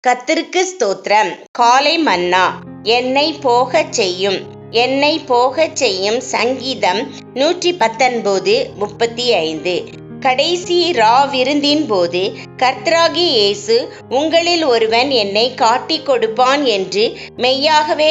கர்த்தருக்கு ஸ்தோத்திரம். காலை மன்னா. என்னை போகச் செய்யும். சங்கீதம் 119:35. கடைசி விருந்தின் போது கர்த்தராகிய இயேசு, உங்களில் ஒருவன் என்னை காட்டிக் கொடுப்பான் என்று மெய்யாகவே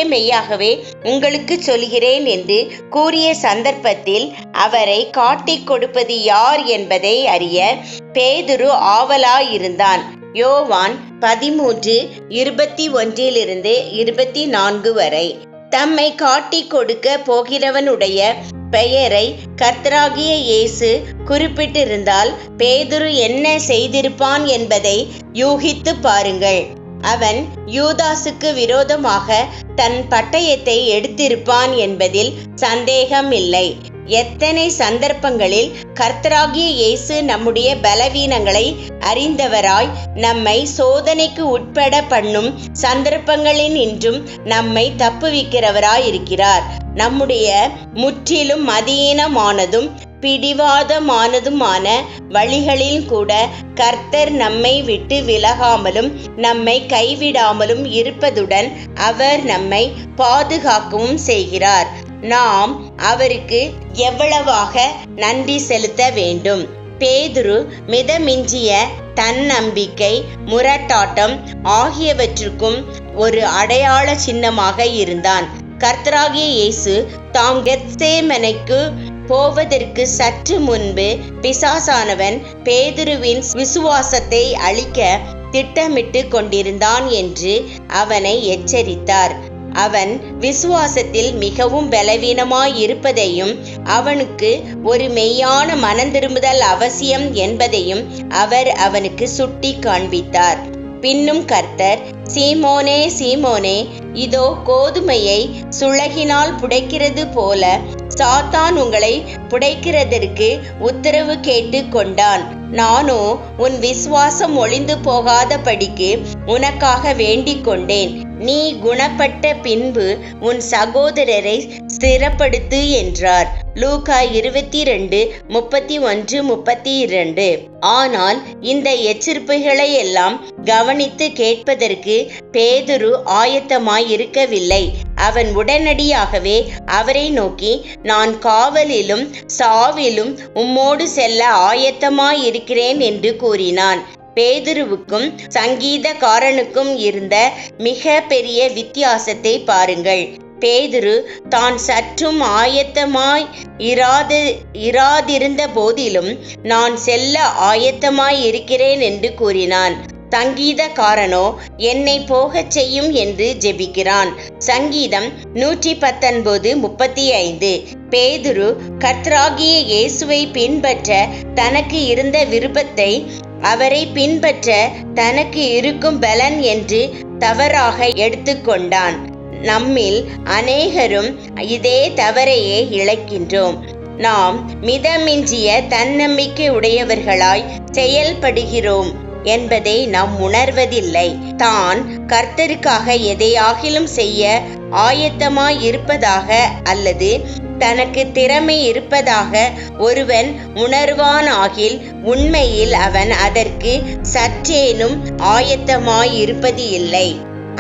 உங்களுக்கு சொல்கிறேன் என்று கூறிய சந்தர்ப்பத்தில் அவரை காட்டிக் கொடுப்பது யார் என்பதை அறிய பேதுரு ஆவலாயிருந்தான். யோவான் 13:21-24 வரை. தம்மை காட்டிக் கொடுக்க போகிறவனுடைய பெயரை கர்த்தராகிய இயேசு குறிப்பிட்டிருந்தால் பேதுரு என்ன செய்திருப்பான் என்பதை யூகித்து பாருங்கள். அவன் யூதாசுக்கு விரோதமாக தன் பட்டயத்தை எடுத்திருப்பான் என்பதில் சந்தேகமில்லை. எத்தனை சந்தர்ப்பங்களில் கர்த்தராகிய இயேசு நம்முடைய பலவீனங்களை அறிந்தவராய் நம்மை சோதனைக்கு உட்பட பண்ணும் சந்தர்ப்பங்களினின்றும் நம்மை தப்புவிக்கிறவராயிருக்கிறார். நம்முடைய முற்றிலும் மதியீனமானதும் பிடிவாதமானதுமான வழிகளில் கூட கர்த்தர் நம்மை விட்டு விலகாமலும் நம்மை கைவிடாமலும் இருப்பதுடன் அவர் நம்மை பாதுகாக்கவும் செய்கிறார். நாம் அவருக்கு எவ்வளவாக நன்றி செலுத்த வேண்டும். பேதுரு மிதமிஞ்சிய தன்னம்பிக்கை, முரட்டாட்டம் ஆகியவற்றுக்கும் ஒரு அடையாள சின்னமாக இருந்தான். கர்த்தராகிய இயேசு தாம் கெத்சேமனைக்கு போவதற்கு சற்று முன்பு பிசாசானவன் பேதுருவின் விசுவாசத்தை அழிக்க திட்டமிட்டு கொண்டிருந்தான் என்று அவனை எச்சரித்தார். அவன் விசுவாசத்தில் மிகவும் பலவீனமாயிருப்பதையும் அவனுக்கு ஒரு மெய்யான மனந்திரும்புதல் அவசியம் என்பதையும் அவர் அவனுக்கு சுட்டி காண்பித்தார். பின்னும் கர்த்தர், சீமோனே சீமோனே, இதோ கோதுமையை சுளகினால் புடைக்கிறது போல சாத்தான் உங்களை புடைக்கிறதற்கு உத்தரவு கேட்டு கொண்டான். நானோ உன் விசுவாசம் ஒளிந்து போகாதபடிக்கு உனக்காக வேண்டிக் கொண்டேன். நீ குணப்பட்ட பின்பு உன் சகோதரரை ஸ்திரப்படுத்து என்றார். லூக்கா 22:31-32. ஆனால் இந்த எச்சரிப்புகளை எல்லாம் கவனித்து கேட்பதற்கு பேதுரு ஆயத்தமாய் இருக்கவில்லை. அவன் உடனடியாகவே அவரை நோக்கி, நான் காவலிலும் சாவிலும் உம்மோடு செல்ல ஆயத்தமாய் இருக்கிறேன் என்று கூறினான். பேதுருவுக்கும் சங்கீதக்காரனுக்கும் இருந்த மிக பெரிய வித்தியாசத்தை பாருங்கள். பேதுரு தான் சற்றும் ஆயத்தமாய் இராதிருந்த போதிலும் நான் செல்ல ஆயத்தமாய் இருக்கிறேன் என்று கூறினான். சங்கீதக்காரனோ என்னை போகச் செய்யும் என்று ஜெபிக்கிறான். சங்கீதம் 119:35. பேதுரு கர்த்தராகிய இயேசுவை பின்பற்ற தனக்கு இருந்த விருப்பத்தை அவரை பின்பற்ற தனக்கு இருக்கும் பலன் என்று தவறாக எடுத்துக்கொண்டான். நம்மில் அநேகரும் இதே தவறையே இழைக்கின்றோம். நாம் மிதமிஞ்சிய தன்னம்பிக்கை உடையவர்களாய் செயல்படுகிறோம் என்பதை நாம் உணர்வதில்லை. தான் கர்த்தருக்காக எதையாகிலும் செய்ய ஆயத்தமாய் இருப்பதாக அல்லது தனக்கு திறமை இருப்பதாக ஒருவன் உணர்வானாகில் உண்மையில் அவன் அதற்கு சற்றேனும் ஆயத்தமாயிருப்பது இல்லை.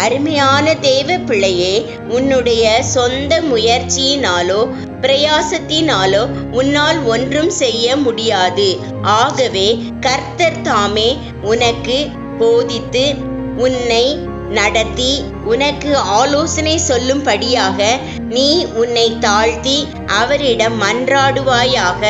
அருமையான தேவ பிள்ளையே, உன்னுடைய சொந்த முயற்சியினாலோ பிரயாசத்தினாலோ உன்னால் ஒன்றும் செய்ய முடியாது. ஆகவே கர்த்தர் தாமே உனக்கு போதித்து உன்னை நடத்தி உனக்கு ஆலோசனை சொல்லும்படியாக நீ உன்னை தாழ்த்தி அவரிடம் மன்றாடுவாயாக.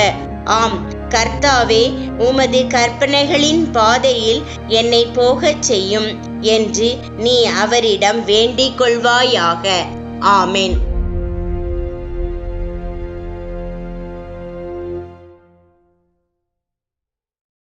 ஆம் கர்த்தாவே, உமது கற்பனைகளின் பாதையில் என்னை போகச் செய்யும் என்று நீ அவரிடம் வேண்டிக் கொள்வாயாக. ஆமென்.